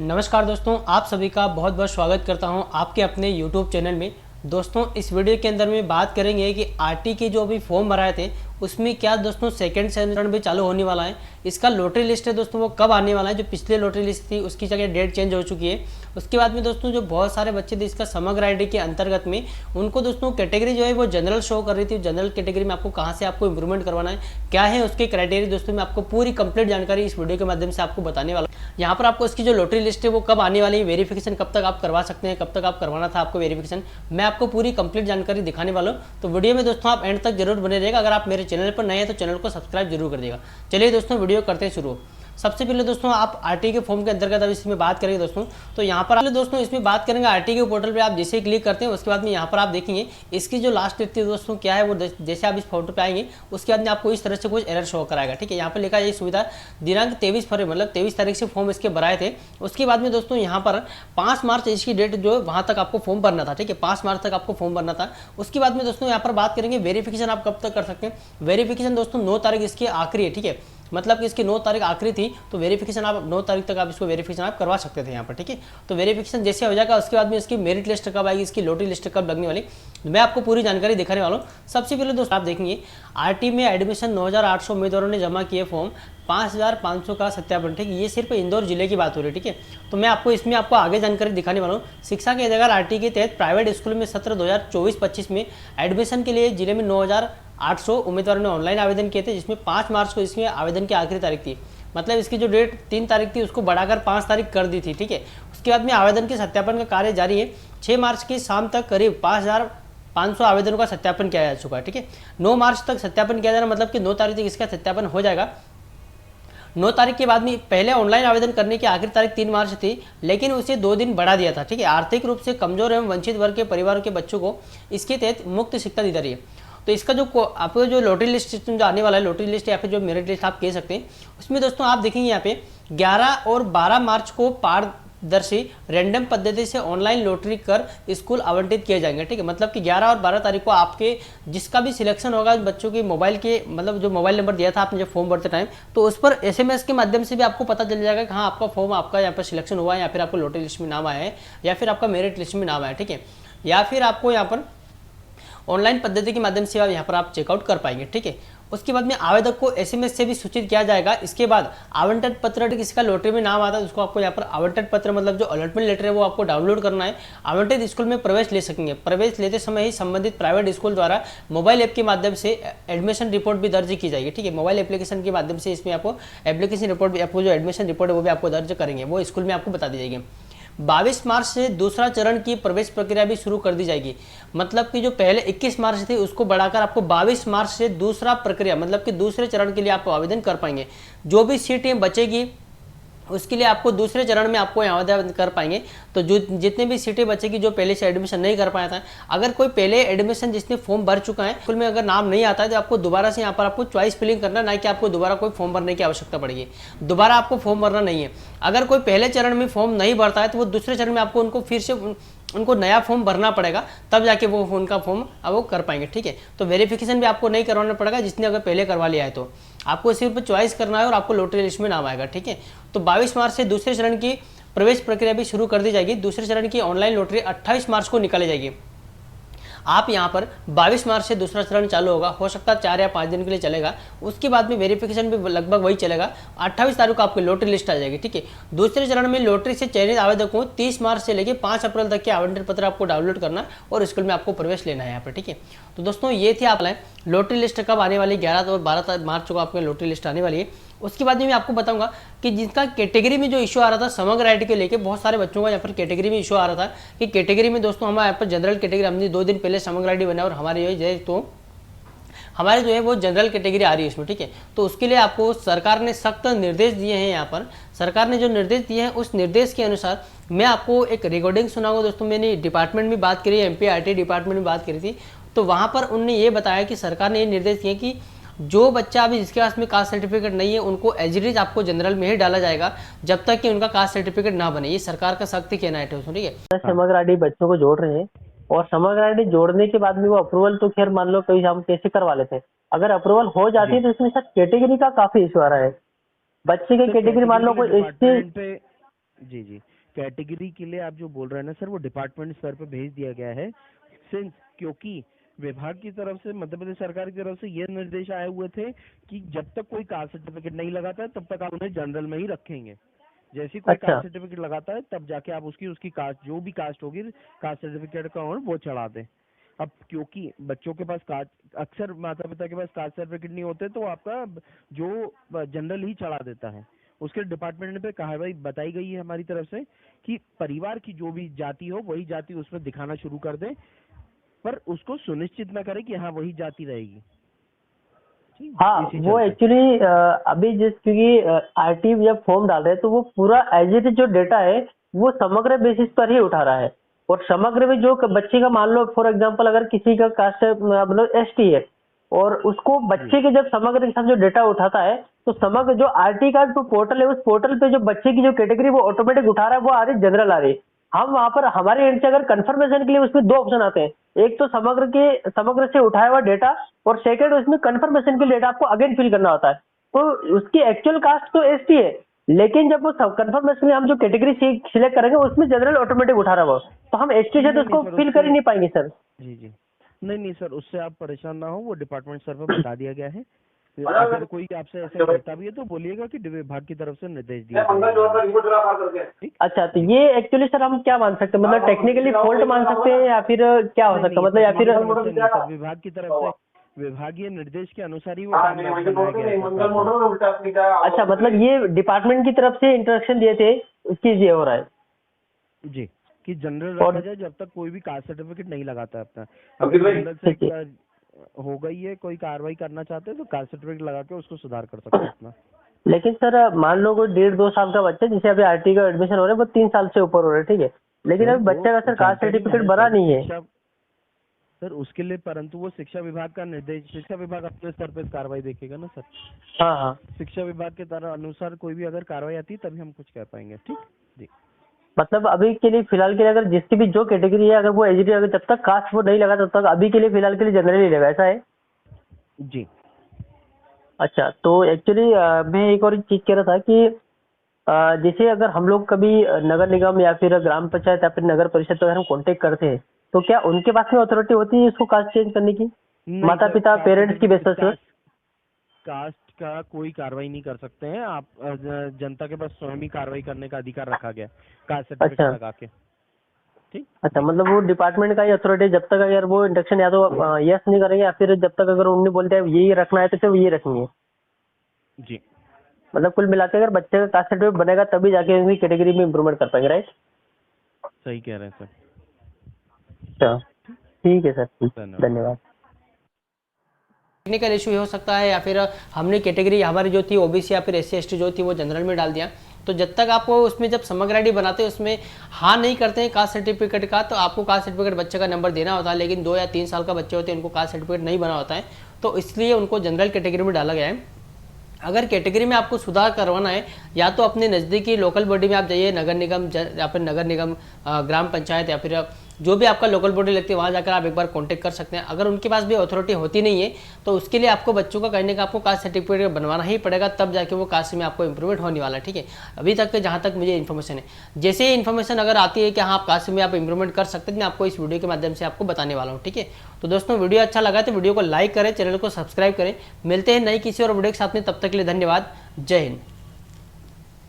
नमस्कार दोस्तों, आप सभी का बहुत बहुत स्वागत करता हूं आपके अपने YouTube चैनल में। दोस्तों, इस वीडियो के अंदर में बात करेंगे कि आरटी के जो अभी फॉर्म भराए थे उसमें क्या दोस्तों सेकंड चरण भी चालू होने वाला है। इसका लॉटरी लिस्ट है दोस्तों, वो कब आने वाला है। जो पिछले लॉटरी लिस्ट थी उसकी जगह डेट चेंज हो चुकी है। उसके बाद में दोस्तों जो बहुत सारे बच्चे थे इसका समग्र आईडी के अंतर्गत में उनको दोस्तों कैटेगरी जो है वो जनरल शो कर रही थी। जनरल कैटेगरी में आपको कहाँ से आपको इंप्रूवमेंट करवाना है, क्या है उसके क्राइटेरिया, दोस्तों मैं आपको पूरी कंप्लीट जानकारी इस वीडियो के माध्यम से आपको बताने वाला हूं। यहाँ पर आपको इसकी जो लॉटरी लिस्ट है वो कब आने वाली है, वेरिफिकेशन कब तक आप करवा सकते हैं, कब तक आप करवाना था आपको वेरिफिकेशन, मैं आपको पूरी कंप्लीट जानकारी दिखाने वाला हूँ। तो वीडियो में दोस्तों आप एंड तक जरूर बने रहेगा। अगर आप मेरे चैनल पर नए हैं तो चैनल को सब्सक्राइब जरूर कर देगा। चलिए दोस्तों वीडियो करते हैं शुरू। सबसे पहले दोस्तों आप आरटी के फॉर्म के अंतर्गत अब इसमें बात करेंगे दोस्तों, तो यहाँ पर दोस्तों इसमें बात करेंगे आरटी के पोर्टल पे आप जैसे ही क्लिक करते हैं उसके बाद में यहाँ पर आप देखेंगे इसकी जो लास्ट डेट थी दोस्तों क्या है वो, जैसे आप इस फोटो पे आएंगे उसके बाद में आपको इस तरह से कुछ एरर शो कराएगा। ठीक है, यहाँ पर लिखा है ये सुविधा दिनांक 23 फरवरी मतलब 23 तारीख से फॉर्म इसके भराए थे। उसके बाद में दोस्तों यहाँ पर 5 मार्च इसकी डेट जो वहाँ तक आपको फॉर्म भरना था। ठीक है, 5 मार्च तक आपको फॉर्म भरना था। उसके बाद में दोस्तों यहाँ पर बात करेंगे वेरिफिकेशन आप कब तक कर सकते हैं। वेरिफिकेशन दोस्तों 9 तारीख इसकी आखिरी है। ठीक है, मतलब कि इसकी 9 तारीख आखिरी थी, तो वेरिफिकेशन आप 9 तारीख तक आप इसको वेरिफिकेशन आप करवा सकते थे यहाँ पर। ठीक है, तो वेरिफिकेशन जैसे हो जाएगा उसके बाद में इसकी मेरिट लिस्ट कब आएगी, इसकी लॉटरी लिस्ट कब लगने वाली, मैं आपको पूरी जानकारी दिखाने वाला हूँ। सबसे पहले दोस्तों आप देखेंगे आरटी में एडमिशन 9800 उम्मीदवारों ने जमा किए फॉर्म, 5500 का सत्यापन। ठीक है, ये सिर्फ इंदौर जिले की बात हो रही है। ठीक है, तो मैं आपको इसमें आपको आगे जानकारी दिखाने वाला हूँ। शिक्षा के अधिकार आरटी के तहत प्राइवेट स्कूल में सत्र 2024-25 में एडमिशन के लिए जिले में 9800 उम्मीदवारों ने ऑनलाइन आवेदन किए थे, जिसमें 5 मार्च को इसमें आवेदन की आखिरी तारीख थी। मतलब इसकी जो डेट 3 तारीख थी उसको बढ़ाकर 5 तारीख कर दी थी। ठीक है, उसके बाद में आवेदन के सत्यापन का कार्य जारी है। 6 मार्च की शाम तक करीब 5500 आवेदनों का सत्यापन किया जा चुका है। ठीक है, 9 मार्च तक सत्यापन किया जाना, मतलब कि 9 तारीख तक इसका सत्यापन हो जाएगा। 9 तारीख के बाद में पहले ऑनलाइन आवेदन करने की आखिरी तारीख 3 मार्च थी, लेकिन उसे 2 दिन बढ़ा दिया था। ठीक है, आर्थिक रूप से कमजोर एवं वंचित वर्ग के परिवारों के बच्चों को इसके तहत मुफ्त शिक्षा दी जा रही है। तो इसका जो आपको जो लॉटरी लिस्ट सिस्टम जो आने वाला है, लॉटरी लिस्ट या फिर जो मेरिट लिस्ट आप कह सकते हैं, उसमें दोस्तों आप देखेंगे यहाँ पे 11 और 12 मार्च को पारदर्शी रैंडम पद्धति से ऑनलाइन लॉटरी कर स्कूल आवंटित किए जाएंगे। ठीक है, मतलब कि 11 और 12 तारीख को आपके जिसका भी सिलेक्शन होगा बच्चों के मोबाइल के, मतलब जो मोबाइल नंबर दिया था आपने जब फॉर्म भरते टाइम, तो उस पर एसएमएस के माध्यम से भी आपको पता चल जाएगा कि हाँ आपका फॉर्म, आपका यहाँ पर सिलेक्शन हुआ है, या फिर आपको लॉटरी लिस्ट में नाम आया है, या फिर आपका मेरिट लिस्ट में नाम आया है। ठीक है, या फिर आपको यहाँ पर ऑनलाइन पद्धति के माध्यम से यहाँ पर आप चेकआउट कर पाएंगे। ठीक है, उसके बाद में आवेदक को एसएमएस से भी सूचित किया जाएगा। इसके बाद आवंटन पत्र, किसका लॉटरी में नाम आता है उसको आपको यहाँ पर आवंटन पत्र मतलब जो अलॉटमेंट लेटर है वो आपको डाउनलोड करना है। आवंटित स्कूल में प्रवेश ले सकेंगे। प्रवेश लेते समय ही संबंधित प्राइवेट स्कूल द्वारा मोबाइल ऐप के माध्यम से एडमिशन रिपोर्ट भी दर्ज की जाएगी। ठीक है, मोबाइल एप्लीकेशन के माध्यम से इसमें आपको एप्लीकेशन रिपोर्ट भी, आपको जो एडमिशन रिपोर्ट है वो भी आपको दर्ज करेंगे, वो स्कूल में आपको बता दी जाएगी। 22 मार्च से दूसरा चरण की प्रवेश प्रक्रिया भी शुरू कर दी जाएगी। मतलब कि जो पहले 21 मार्च थी उसको बढ़ाकर आपको 22 मार्च से दूसरा प्रक्रिया मतलब कि दूसरे चरण के लिए आप आवेदन कर पाएंगे। जो भी सीटें बचेगी उसके लिए आपको दूसरे चरण में आपको आवेदन कर पाएंगे। तो जो जितने भी सीटें बचेगी जो पहले से एडमिशन नहीं कर पाया था, अगर कोई पहले एडमिशन जिसने फॉर्म भर चुका है स्कूल में अगर नाम नहीं आता है तो आपको दोबारा से यहाँ पर आपको चॉइस फिलिंग करना, ना कि आपको दोबारा कोई फॉर्म भरने की आवश्यकता पड़ेगी। दोबारा आपको फॉर्म भरना नहीं है। अगर कोई पहले चरण में फॉर्म नहीं भरता है तो वो दूसरे चरण में आपको उनको फिर से उनको नया फॉर्म भरना पड़ेगा, तब जाके वो उनका फॉर्म अब वो कर पाएंगे। ठीक है, तो वेरिफिकेशन भी आपको नहीं करवाना पड़ेगा। जिसने अगर पहले करवा लिया है तो आपको सिर्फ चॉइस करना है और आपको लॉटरी लिस्ट में नाम आएगा। ठीक है, तो 22 मार्च से दूसरे चरण की प्रवेश प्रक्रिया भी शुरू कर दी जाएगी। दूसरे चरण की ऑनलाइन लॉटरी 28 मार्च को निकाली जाएगी। आप यहाँ पर 22 मार्च से दूसरा चरण चालू होगा, हो सकता है 4 या 5 दिन के लिए चलेगा। उसके बाद में वेरिफिकेशन भी लगभग वही चलेगा। 28 तारीख को आपकी लॉटरी लिस्ट आ जाएगी। ठीक है, दूसरे चरण में लॉटरी से चयनित आवेदकों 30 मार्च से लेकर 5 अप्रैल तक के आवंटन पत्र आपको डाउनलोड करना और स्कूल में आपको प्रवेश लेना है यहाँ पर। ठीक है, तो दोस्तों ये थी आप लॉटरी लिस्ट कब आने वाली, 11 और 12 मार्च को आपकी लॉटरी लिस्ट आने वाली है। उसके बाद में मैं आपको बताऊंगा कि जिनका कैटेगरी में जो इशू आ रहा था समग्र आईडी को लेके, बहुत सारे बच्चों का यहाँ पर कैटेगरी में इशू आ रहा था कि कैटेगरी में दोस्तों हमारे यहाँ पर जनरल कैटेगरी, हमने 2 दिन पहले समग्र आईडी बना और हमारे हमारे जो है वो जनरल कैटेगरी आ रही है इसमें। ठीक है, तो उसके लिए आपको सरकार ने सख्त निर्देश दिए हैं। यहाँ पर सरकार ने जो निर्देश दिए हैं उस निर्देश के अनुसार मैं आपको एक रिकॉर्डिंग सुनाऊंगा। दोस्तों मैंने डिपार्टमेंट में बात करी, एमपीआरटी डिपार्टमेंट में बात करी थी, तो वहाँ पर उन्होंने ये बताया कि सरकार ने ये निर्देश दिए कि जो बच्चा अभी जिसके पास में कास्ट सर्टिफिकेट नहीं है उनको एज इट इज आपको जनरल में ही डाला जाएगा जब तक कि उनका कास्ट सर्टिफिकेट ना बने। ये सरकार का सख्त कहना है। ठीक है, समग्र आईडी बच्चों को जोड़ रहे हैं और समग्र आईडी जोड़ने के बाद में वो अप्रूवल तो खैर मान लो कहीं हम कैसे करवा लेते हैं, अगर अप्रूवल हो जाती है तो इसमें सर कैटेगरी का काफी इशू आ रहा है। बच्चे की कैटेगरी मान लो कोई एसटी जी जी, कैटेगरी के लिए आप जो बोल रहे हैं ना सर, वो डिपार्टमेंट स्तर पे भेज दिया गया है। सिंस क्योंकि विभाग की तरफ से, मध्य प्रदेश सरकार की तरफ से ये निर्देश आए हुए थे कि जब तक कोई कास्ट सर्टिफिकेट नहीं लगाता है तब तक आप उन्हें जनरल में ही रखेंगे। जैसे ही कोई अच्छा कास्ट सर्टिफिकेट लगाता है तब जाके आप उसकी उसकी कास्ट, जो भी कास्ट होगी कास्ट सर्टिफिकेट का और वो चढ़ा दें। अब क्योंकि बच्चों के पास कास्ट, अक्सर माता पिता के पास कास्ट सर्टिफिकेट नहीं होते तो आपका जो जनरल ही चढ़ा देता है। उसके डिपार्टमेंट पे कार्रवाई बताई गई है हमारी तरफ से कि परिवार की जो भी जाति हो वही जाति उसमें दिखाना शुरू कर दे, पर उसको सुनिश्चित ना करे कि हाँ वही जाति रहेगी। ठीक, हाँ, इसी वो चलते। एक्चुअली अभी क्योंकि आरटी जब फॉर्म डाल रहे हैं तो वो पूरा एज इट जो डेटा है वो समग्र बेसिस पर ही उठा रहा है। और समग्र में जो बच्चे का मान लो फॉर एग्जांपल अगर किसी का कास्ट मतलब एसटी है और उसको जी बच्चे के जब समग्र के साथ जो डेटा उठाता है तो समग्र जो आरटी का जो पोर्टल है उस पोर्टल पे जो बच्चे की जो कैटेगरी वो ऑटोमेटिक उठा रहा है, वो आ रही जनरल आ रही है। हम वहां पर हमारे एंड से अगर कंफर्मेशन के लिए उसमें दो ऑप्शन आते हैं, एक तो समग्र से उठाया हुआ डेटा और सेकंड उसमें कंफर्मेशन के डेटा आपको अगेन फिल करना होता है। तो उसकी एक्चुअल कास्ट तो एसटी है, लेकिन जब वो कंफर्मेशन में हम जो कैटेगरी सिलेक्ट करेंगे उसमें जनरल ऑटोमेटिक उठा रहा है वो, तो हम एसटी से तो नहीं नहीं उसको सर, फिल कर उससे, ही नहीं पाएंगे सर। जी जी, नहीं नहीं सर, उससे आप परेशान ना हो, वो डिपार्टमेंट सर पर बता दिया गया है। अगर कोई आपसे ऐसा कहता भी है तो बोलिएगा कि विभाग की तरफ से निर्देश दिया जाएगा। ठीक। अच्छा, तो ये एक्चुअली सर हम क्या मान सकते हैं, मतलब टेक्निकली फॉल्ट मान सकते हैं या फिर क्या हो नहीं सकता नहीं, है, मतलब या फिर तकनीकी समस्या नहीं सर, विभाग की तरफ से विभागीय निर्देश के अनुसार ही वो टाइमलाइन बनाया गया है सरकार द्वारा। अच्छा, मतलब ये डिपार्टमेंट की तरफ से इंस्ट्रक्शन दिए थे, इसकी ये हो रहा है। जी, कि जनरल और रखा जाए जब तक कोई भी कास्ट सर्टिफिकेट नहीं लगाता है अपना। अगर जनरल से ठीक है, हो गई है, कोई कार्रवाई करना चाहते हैं तो कास्ट सर्टिफिकेट लगा के उसको सुधार कर सकते हैं अपना। लेकिन सर मान लो कोई 1.5-2 साल का बच्चा, जिसे अभी आरटी का एडमिशन हो रहा है वो 3 साल से ऊपर हो रहा है, ठीक है, लेकिन सर अभी वो बच्चे का सर कास्ट जानकारी सर्टिफिकेट मुझे बना सर नहीं है। शिक्षा, सर उसके लिए, परंतु वो शिक्षा विभाग का निर्देश, शिक्षा विभाग अपने स्तर पे कार्रवाई देखेगा ना सर। हाँ हाँ, शिक्षा विभाग के तरह अनुसार कोई भी अगर कार्रवाई आती है तभी हम कुछ कह पाएंगे। ठीक जी मतलब अभी के लिए फिलहाल के लिए अगर जिसकी भी जो कैटेगरी है अगर वो एचडी, अगर जब तक कास्ट वो नहीं लगा तब तक अभी के लिए फिलहाल के लिए जनरल ही रहेगा, ऐसा है। जी। अच्छा, तो एक्चुअली मैं एक और चीज कह रहा था कि जैसे अगर हम लोग कभी नगर निगम या फिर ग्राम पंचायत या फिर नगर परिषद तो अगर हम कांटेक्ट करते हैं तो क्या उनके पास में अथॉरिटी होती है इसको कास्ट चेंज करने की, नहीं माता सर, पिता कास्ट पेरेंट्स की सर्टिफिकेट, बेसिस पे? कास्ट का कोई कार्रवाई नहीं कर सकते हैं आप। जनता के पास स्वयं ही कार्रवाई करने का अधिकार रखा गया कास्ट सर्टिफिकेट अच्छा लगा के। ठीक अच्छा, जी मतलब वो डिपार्टमेंट का ही अथॉरिटी, जब तक अगर वो इंडक्शन या तो यस नहीं करेंगे या फिर जब तक अगर उन्होंने बोलते हैं यही रखना है तो सिर्फ ये रखेंगे। जी, मतलब कुल मिला के अगर बच्चे का कास्ट सर्टिफिकेट बनेगा तभी जाके उनकी कैटेगरी में इंप्रूवमेंट कर पाएंगे, राइट? सही कह रहे हैं सर। अच्छा, ठीक है सर, ठीक, धन्यवाद। धन्यवाद। टेक्निकल इशू हो सकता है या फिर हमने कैटेगरी हमारी जो थी ओबीसी या फिर एससी एसटी जो थी वो जनरल में डाल दिया। तो जब तक आपको उसमें जब समग्र आईडी बनाते हैं उसमें हाँ नहीं करते हैं कास्ट सर्टिफिकेट का, तो आपको कास्ट सर्टिफिकेट बच्चे का नंबर देना होता है, लेकिन 2 या 3 साल का बच्चे होते हैं उनको कास्ट सर्टिफिकेट नहीं बना होता है, तो इसलिए उनको जनरल कैटेगरी में डाला गया है। अगर कैटेगरी में आपको सुधार करवाना है या तो अपने नज़दीकी लोकल बॉडी में आप जाइए, नगर निगम या फिर नगर निगम ग्राम पंचायत या फिर जो भी आपका लोकल बॉडी लगती है वहाँ जाकर आप एक बार कांटेक्ट कर सकते हैं। अगर उनके पास भी अथॉरिटी होती नहीं है तो उसके लिए आपको बच्चों का कहने का आपको कास्ट सर्टिफिकेट बनवाना ही पड़ेगा, तब जाके वो कास्ट में आपको इंप्रूवमेंट होने वाला है। ठीक है, अभी तक जहाँ तक मुझे इन्फॉर्मेशन है, जैसे ही इन्फॉर्मेशन अगर आती है कि हाँ आप कास्ट में आप इंप्रूवमेंट कर सकते हैं, मैं आपको इस वीडियो के माध्यम से आपको बताने वाला हूँ। ठीक है, तो दोस्तों वीडियो अच्छा लगा तो वीडियो को लाइक करें, चैनल को सब्सक्राइब करें। मिलते हैं नई किसी और वीडियो के साथ में, तब तक के लिए धन्यवाद। जय हिंद।